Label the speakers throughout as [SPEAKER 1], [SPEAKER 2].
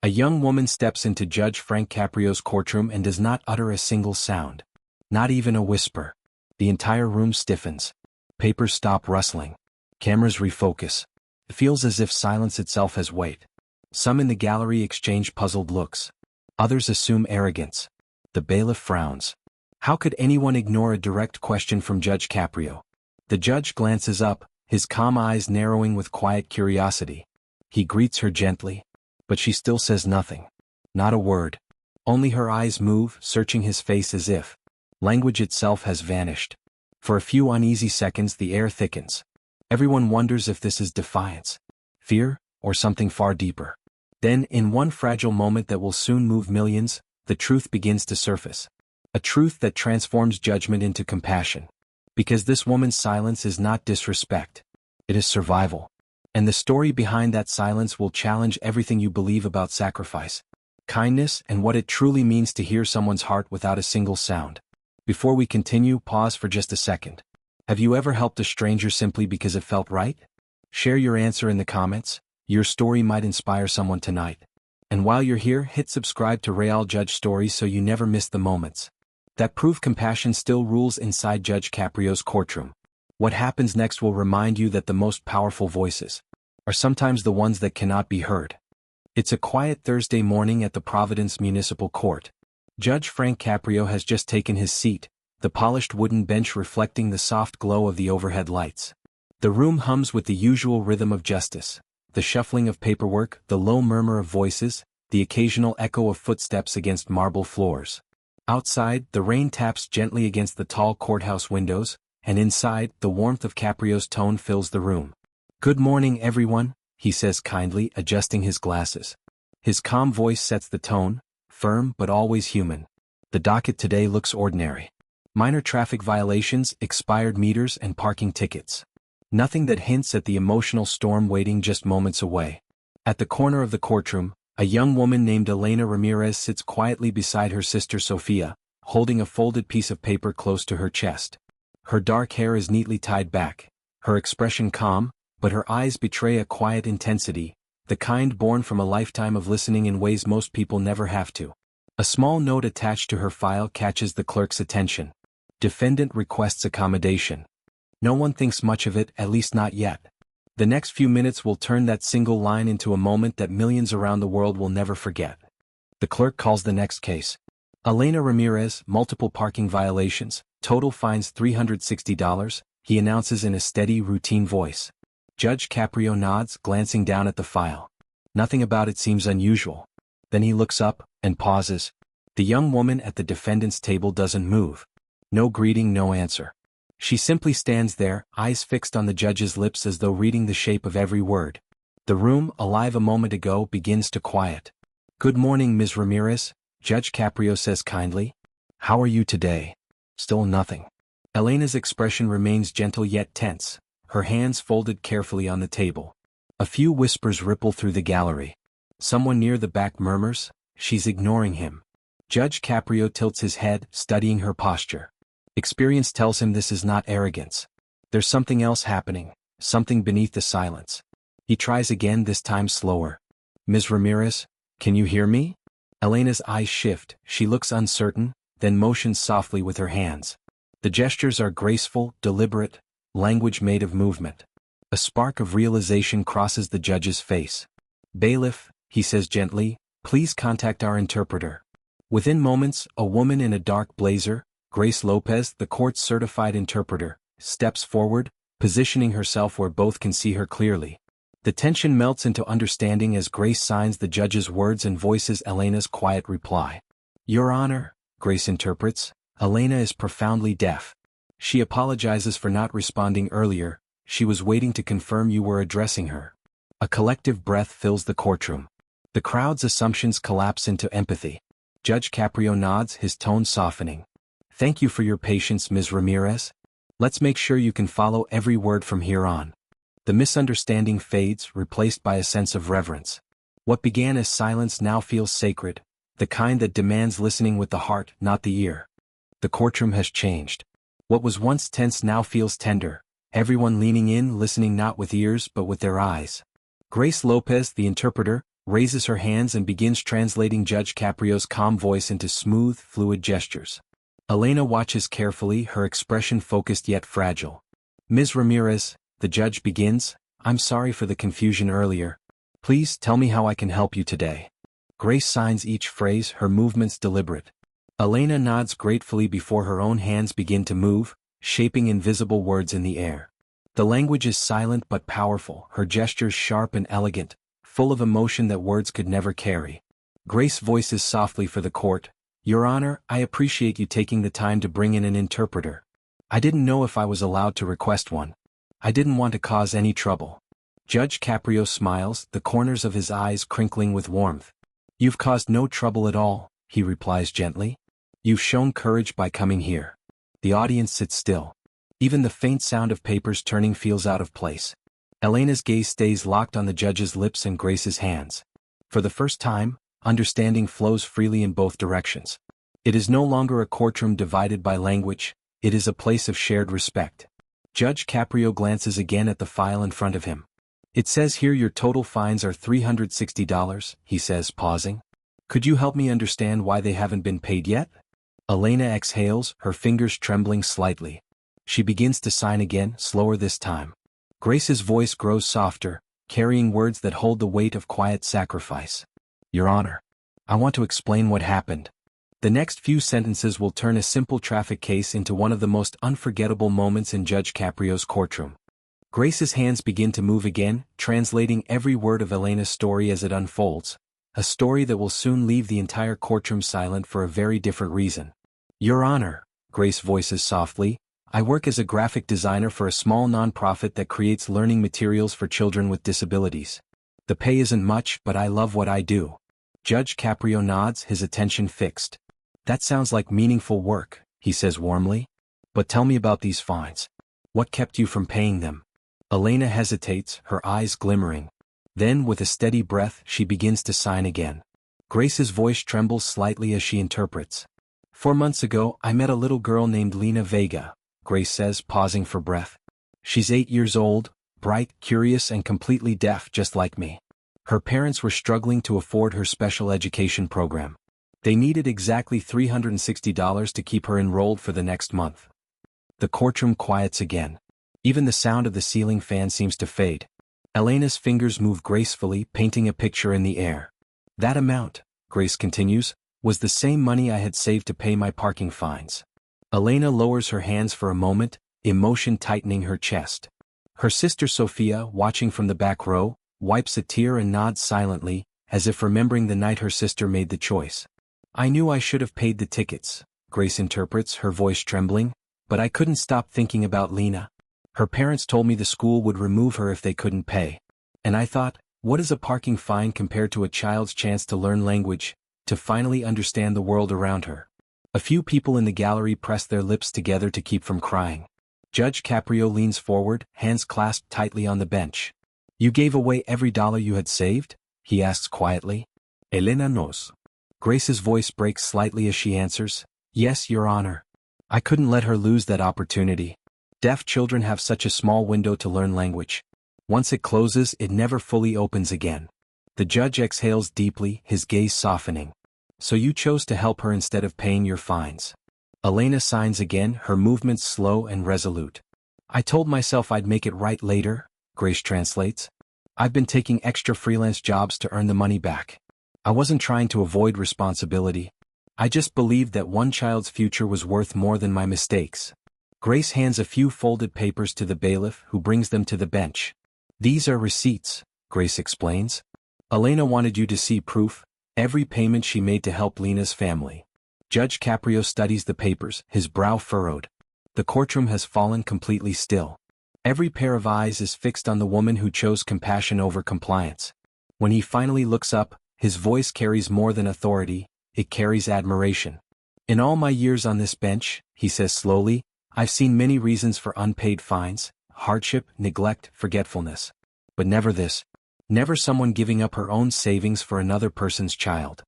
[SPEAKER 1] A young woman steps into Judge Frank Caprio's courtroom and does not utter a single sound. Not even a whisper. The entire room stiffens. Papers stop rustling. Cameras refocus. It feels as if silence itself has weight. Some in the gallery exchange puzzled looks. Others assume arrogance. The bailiff frowns. How could anyone ignore a direct question from Judge Caprio? The judge glances up, his calm eyes narrowing with quiet curiosity. He greets her gently, but she still says nothing. Not a word. Only her eyes move, searching his face as if language itself has vanished. For a few uneasy seconds the air thickens. Everyone wonders if this is defiance, fear, or something far deeper. Then, in one fragile moment that will soon move millions, the truth begins to surface. A truth that transforms judgment into compassion. Because this woman's silence is not disrespect. It is survival. And the story behind that silence will challenge everything you believe about sacrifice, kindness, and what it truly means to hear someone's heart without a single sound. Before we continue, pause for just a second. Have you ever helped a stranger simply because it felt right? Share your answer in the comments. Your story might inspire someone tonight. And while you're here, hit subscribe to Real Judge Stories so you never miss the moments that prove compassion still rules inside Judge Caprio's courtroom. What happens next will remind you that the most powerful voices are sometimes the ones that cannot be heard. It's a quiet Thursday morning at the Providence Municipal Court. Judge Frank Caprio has just taken his seat, the polished wooden bench reflecting the soft glow of the overhead lights. The room hums with the usual rhythm of justice. The shuffling of paperwork, the low murmur of voices, the occasional echo of footsteps against marble floors. Outside, the rain taps gently against the tall courthouse windows, and inside, the warmth of Caprio's tone fills the room. "Good morning, everyone," he says kindly, adjusting his glasses. His calm voice sets the tone, firm but always human. The docket today looks ordinary. Minor traffic violations, expired meters, and parking tickets. Nothing that hints at the emotional storm waiting just moments away. At the corner of the courtroom, a young woman named Elena Ramirez sits quietly beside her sister Sofia, holding a folded piece of paper close to her chest. Her dark hair is neatly tied back, her expression calm, but her eyes betray a quiet intensity, the kind born from a lifetime of listening in ways most people never have to. A small note attached to her file catches the clerk's attention. Defendant requests accommodation. No one thinks much of it, at least not yet. The next few minutes will turn that single line into a moment that millions around the world will never forget. The clerk calls the next case. Elena Ramirez, multiple parking violations, total fines $360, he announces in a steady, routine voice. Judge Caprio nods, glancing down at the file. Nothing about it seems unusual. Then he looks up, and pauses. The young woman at the defendant's table doesn't move. No greeting, no answer. She simply stands there, eyes fixed on the judge's lips as though reading the shape of every word. The room, alive a moment ago, begins to quiet. "Good morning, Ms. Ramirez," Judge Caprio says kindly. "How are you today?" Still nothing. Elena's expression remains gentle yet tense, her hands folded carefully on the table. A few whispers ripple through the gallery. Someone near the back murmurs, "She's ignoring him." Judge Caprio tilts his head, studying her posture. Experience tells him this is not arrogance. There's something else happening, something beneath the silence. He tries again, this time slower. "Ms. Ramirez, can you hear me?" Elena's eyes shift, she looks uncertain, then motions softly with her hands. The gestures are graceful, deliberate, language made of movement. A spark of realization crosses the judge's face. "Bailiff," he says gently, "please contact our interpreter." Within moments, a woman in a dark blazer, Grace Lopez, the court's certified interpreter, steps forward, positioning herself where both can see her clearly. The tension melts into understanding as Grace signs the judge's words and voices Elena's quiet reply. "Your Honor," Grace interprets. Elena is profoundly deaf. She apologizes for not responding earlier, she was waiting to confirm you were addressing her. A collective breath fills the courtroom. The crowd's assumptions collapse into empathy. Judge Caprio nods, his tone softening. "Thank you for your patience, Ms. Ramirez. Let's make sure you can follow every word from here on." The misunderstanding fades, replaced by a sense of reverence. What began as silence now feels sacred, the kind that demands listening with the heart, not the ear. The courtroom has changed. What was once tense now feels tender, everyone leaning in, listening not with ears but with their eyes. Grace Lopez, the interpreter, raises her hands and begins translating Judge Caprio's calm voice into smooth, fluid gestures. Elena watches carefully, her expression focused yet fragile. Ms. Ramirez, the judge begins, I'm sorry for the confusion earlier. Please tell me how I can help you today. Grace signs each phrase, her movements deliberate. Elena nods gratefully before her own hands begin to move, shaping invisible words in the air. The language is silent but powerful, her gestures sharp and elegant, full of emotion that words could never carry. Grace voices softly for the court, Your Honor, I appreciate you taking the time to bring in an interpreter. I didn't know if I was allowed to request one. I didn't want to cause any trouble. Judge Caprio smiles, the corners of his eyes crinkling with warmth. You've caused no trouble at all, he replies gently. You've shown courage by coming here. The audience sits still. Even the faint sound of papers turning feels out of place. Elena's gaze stays locked on the judge's lips and Grace's hands. For the first time, understanding flows freely in both directions. It is no longer a courtroom divided by language, it is a place of shared respect. Judge Caprio glances again at the file in front of him. It says here your total fines are $360, he says, pausing. Could you help me understand why they haven't been paid yet? Elena exhales, her fingers trembling slightly. She begins to sign again, slower this time. Grace's voice grows softer, carrying words that hold the weight of quiet sacrifice. Your Honor, I want to explain what happened. The next few sentences will turn a simple traffic case into one of the most unforgettable moments in Judge Caprio's courtroom. Grace's hands begin to move again, translating every word of Elena's story as it unfolds, a story that will soon leave the entire courtroom silent for a very different reason. Your Honor, Grace voices softly, I work as a graphic designer for a small nonprofit that creates learning materials for children with disabilities. The pay isn't much, but I love what I do. Judge Caprio nods, his attention fixed. That sounds like meaningful work, he says warmly. But tell me about these fines. What kept you from paying them? Elena hesitates, her eyes glimmering. Then, with a steady breath, she begins to sign again. Grace's voice trembles slightly as she interprets. 4 months ago, I met a little girl named Lena Vega, Grace says, pausing for breath. She's 8 years old, bright, curious, and completely deaf just like me. Her parents were struggling to afford her special education program. They needed exactly $360 to keep her enrolled for the next month. The courtroom quiets again. Even the sound of the ceiling fan seems to fade. Elena's fingers move gracefully, painting a picture in the air. That amount, Grace continues, was the same money I had saved to pay my parking fines. Elena lowers her hands for a moment, emotion tightening her chest. Her sister Sophia, watching from the back row, wipes a tear and nods silently, as if remembering the night her sister made the choice. I knew I should have paid the tickets, Grace interprets, her voice trembling, but I couldn't stop thinking about Lena. Her parents told me the school would remove her if they couldn't pay. And I thought, what is a parking fine compared to a child's chance to learn language, to finally understand the world around her? A few people in the gallery press their lips together to keep from crying. Judge Caprio leans forward, hands clasped tightly on the bench. You gave away every dollar you had saved? He asks quietly. Elena knows. Grace's voice breaks slightly as she answers, Yes, Your Honor. I couldn't let her lose that opportunity. Deaf children have such a small window to learn language. Once it closes, it never fully opens again. The judge exhales deeply, his gaze softening. So you chose to help her instead of paying your fines. Elena signs again, her movements slow and resolute. I told myself I'd make it right later, Grace translates. I've been taking extra freelance jobs to earn the money back. I wasn't trying to avoid responsibility. I just believed that one child's future was worth more than my mistakes. Grace hands a few folded papers to the bailiff, who brings them to the bench. These are receipts, Grace explains. Elena wanted you to see proof, every payment she made to help Lena's family. Judge Caprio studies the papers, his brow furrowed. The courtroom has fallen completely still. Every pair of eyes is fixed on the woman who chose compassion over compliance. When he finally looks up, his voice carries more than authority, it carries admiration. In all my years on this bench, he says slowly, I've seen many reasons for unpaid fines, hardship, neglect, forgetfulness. But never this. Never someone giving up her own savings for another person's child.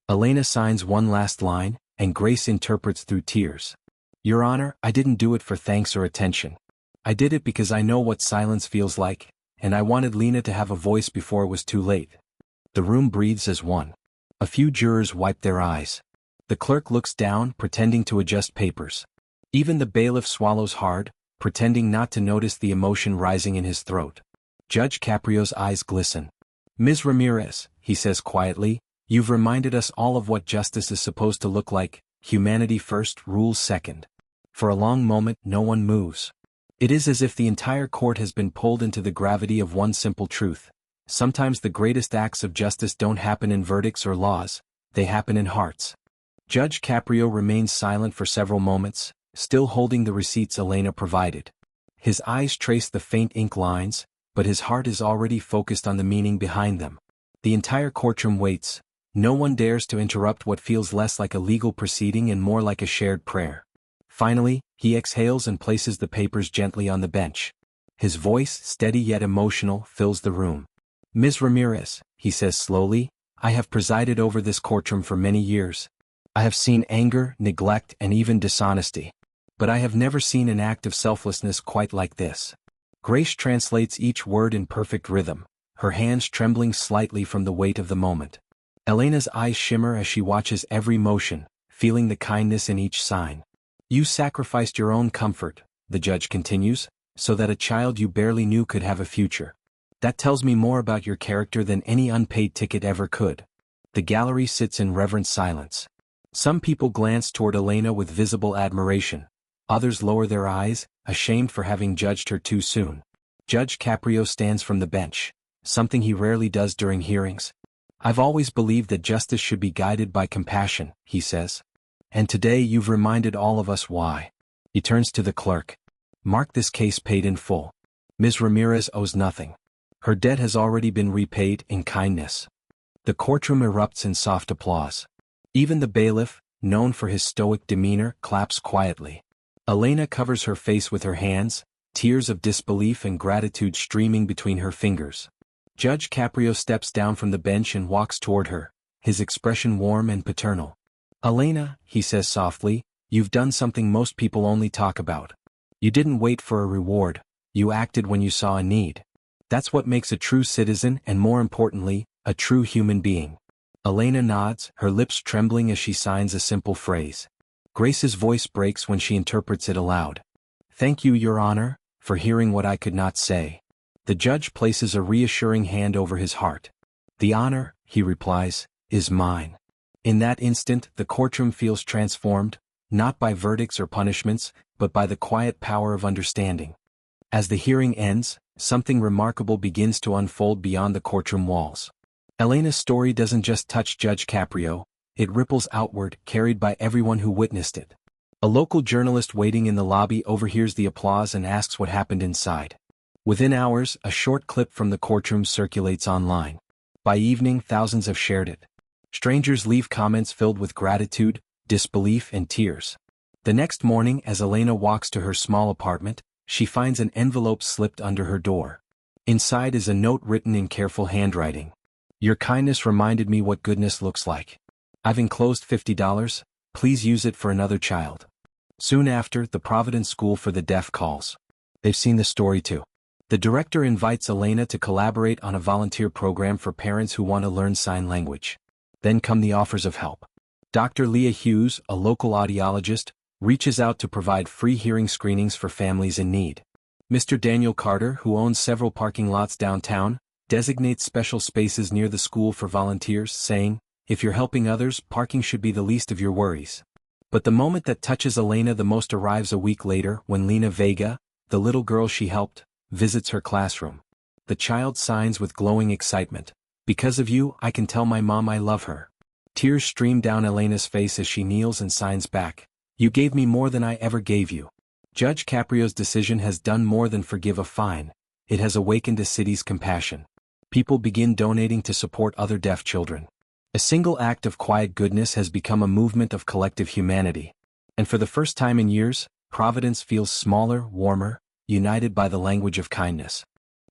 [SPEAKER 1] Elena signs one last line, and Grace interprets through tears. Your Honor, I didn't do it for thanks or attention. I did it because I know what silence feels like, and I wanted Lena to have a voice before it was too late. The room breathes as one. A few jurors wipe their eyes. The clerk looks down, pretending to adjust papers. Even the bailiff swallows hard, pretending not to notice the emotion rising in his throat. Judge Caprio's eyes glisten. "Ms. Ramirez," he says quietly, "you've reminded us all of what justice is supposed to look like, humanity first, rules second." For a long moment no one moves. It is as if the entire court has been pulled into the gravity of one simple truth. Sometimes the greatest acts of justice don't happen in verdicts or laws, they happen in hearts. Judge Caprio remains silent for several moments, still holding the receipts Elena provided. His eyes trace the faint ink lines, but his heart is already focused on the meaning behind them. The entire courtroom waits. No one dares to interrupt what feels less like a legal proceeding and more like a shared prayer. Finally, he exhales and places the papers gently on the bench. His voice, steady yet emotional, fills the room. "Ms. Ramirez," he says slowly, "I have presided over this courtroom for many years. I have seen anger, neglect, and even dishonesty. But I have never seen an act of selflessness quite like this." Grace translates each word in perfect rhythm, her hands trembling slightly from the weight of the moment. Elena's eyes shimmer as she watches every motion, feeling the kindness in each sign. "You sacrificed your own comfort," the judge continues, "so that a child you barely knew could have a future. That tells me more about your character than any unpaid ticket ever could." The gallery sits in reverent silence. Some people glance toward Elena with visible admiration. Others lower their eyes, ashamed for having judged her too soon. Judge Caprio stands from the bench, something he rarely does during hearings. "I've always believed that justice should be guided by compassion," he says. "And today you've reminded all of us why." He turns to the clerk. "Mark this case paid in full. Ms. Ramirez owes nothing. Her debt has already been repaid in kindness." The courtroom erupts in soft applause. Even the bailiff, known for his stoic demeanor, claps quietly. Elena covers her face with her hands, tears of disbelief and gratitude streaming between her fingers. Judge Caprio steps down from the bench and walks toward her, his expression warm and paternal. "Elena," he says softly, "you've done something most people only talk about. You didn't wait for a reward, you acted when you saw a need. That's what makes a true citizen and, more importantly, a true human being." Elena nods, her lips trembling as she signs a simple phrase. Grace's voice breaks when she interprets it aloud. "Thank you, Your Honor, for hearing what I could not say." The judge places a reassuring hand over his heart. "The honor," he replies, "is mine." In that instant the courtroom feels transformed, not by verdicts or punishments, but by the quiet power of understanding. As the hearing ends, something remarkable begins to unfold beyond the courtroom walls. Elena's story doesn't just touch Judge Caprio, it ripples outward, carried by everyone who witnessed it. A local journalist waiting in the lobby overhears the applause and asks what happened inside. Within hours, a short clip from the courtroom circulates online. By evening, thousands have shared it. Strangers leave comments filled with gratitude, disbelief, and tears. The next morning, as Elena walks to her small apartment, she finds an envelope slipped under her door. Inside is a note written in careful handwriting. "Your kindness reminded me what goodness looks like. I've enclosed $50, please use it for another child." Soon after, the Providence School for the Deaf calls. They've seen the story too. The director invites Elena to collaborate on a volunteer program for parents who want to learn sign language. Then come the offers of help. Dr. Leah Hughes, a local audiologist, reaches out to provide free hearing screenings for families in need. Mr. Daniel Carter, who owns several parking lots downtown, designates special spaces near the school for volunteers, saying, "If you're helping others, parking should be the least of your worries." But the moment that touches Elena the most arrives a week later when Lena Vega, the little girl she helped, visits her classroom. The child signs with glowing excitement. "Because of you, I can tell my mom I love her." Tears stream down Elena's face as she kneels and signs back. "You gave me more than I ever gave you." Judge Caprio's decision has done more than forgive a fine, it has awakened a city's compassion. People begin donating to support other deaf children. A single act of quiet goodness has become a movement of collective humanity. And for the first time in years, Providence feels smaller, warmer, united by the language of kindness.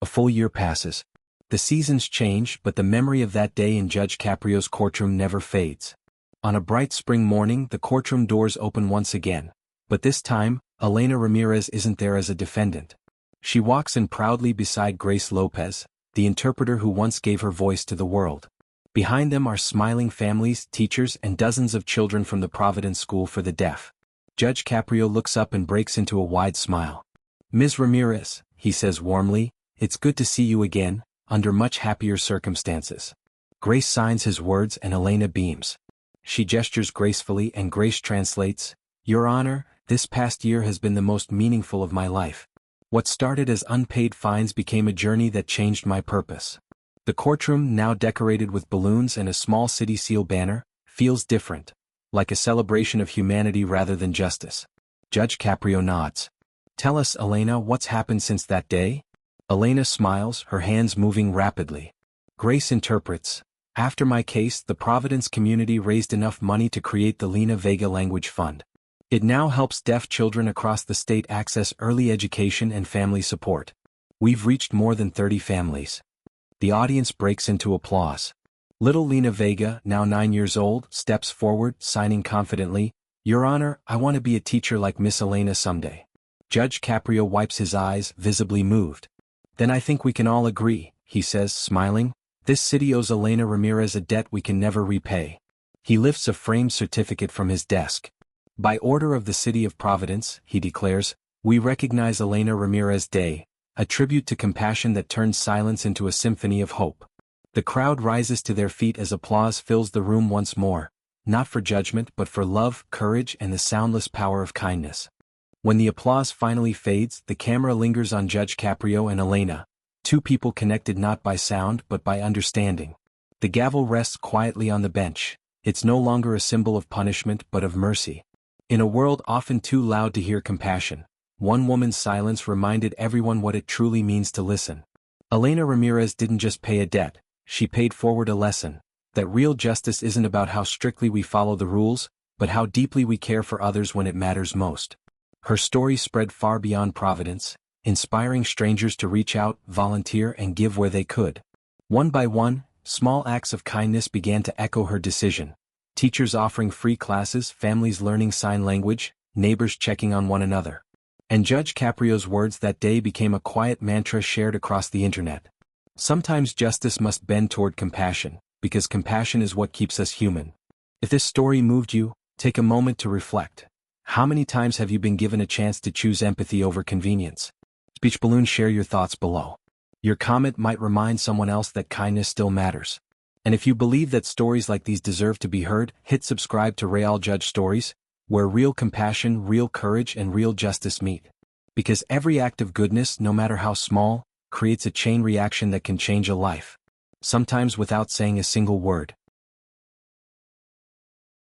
[SPEAKER 1] A full year passes. The seasons change, but the memory of that day in Judge Caprio's courtroom never fades. On a bright spring morning, the courtroom doors open once again. But this time, Elena Ramirez isn't there as a defendant. She walks in proudly beside Grace Lopez, the interpreter who once gave her voice to the world. Behind them are smiling families, teachers, and dozens of children from the Providence School for the Deaf. Judge Caprio looks up and breaks into a wide smile. "Ms. Ramirez," he says warmly, "it's good to see you again, under much happier circumstances." Grace signs his words and Elena beams. She gestures gracefully and Grace translates, "Your Honor, this past year has been the most meaningful of my life. What started as unpaid fines became a journey that changed my purpose." The courtroom, now decorated with balloons and a small city seal banner, feels different, like a celebration of humanity rather than justice. Judge Caprio nods. "Tell us, Elena, what's happened since that day?" Elena smiles, her hands moving rapidly. Grace interprets, "After my case, the Providence community raised enough money to create the Lena Vega Language Fund. It now helps deaf children across the state access early education and family support. We've reached more than 30 families." The audience breaks into applause. Little Lena Vega, now 9 years old, steps forward, signing confidently, "Your Honor, I want to be a teacher like Miss Elena someday." Judge Caprio wipes his eyes, visibly moved. "Then I think we can all agree," he says, smiling, "this city owes Elena Ramirez a debt we can never repay." He lifts a framed certificate from his desk. "By order of the City of Providence," he declares, "we recognize Elena Ramirez Day, a tribute to compassion that turns silence into a symphony of hope." The crowd rises to their feet as applause fills the room once more, not for judgment but for love, courage, and the soundless power of kindness. When the applause finally fades, the camera lingers on Judge Caprio and Elena, two people connected not by sound but by understanding. The gavel rests quietly on the bench. It's no longer a symbol of punishment but of mercy. In a world often too loud to hear compassion, one woman's silence reminded everyone what it truly means to listen. Elena Ramirez didn't just pay a debt, she paid forward a lesson, that real justice isn't about how strictly we follow the rules, but how deeply we care for others when it matters most. Her story spread far beyond Providence, inspiring strangers to reach out, volunteer, and give where they could. One by one, small acts of kindness began to echo her decision. Teachers offering free classes, families learning sign language, neighbors checking on one another. And Judge Caprio's words that day became a quiet mantra shared across the internet. Sometimes justice must bend toward compassion, because compassion is what keeps us human. If this story moved you, take a moment to reflect. How many times have you been given a chance to choose empathy over convenience? Speech balloon, share your thoughts below. Your comment might remind someone else that kindness still matters. And if you believe that stories like these deserve to be heard, hit subscribe to Real Judge Stories, where real compassion, real courage, and real justice meet. Because every act of goodness, no matter how small, creates a chain reaction that can change a life. Sometimes without saying a single word.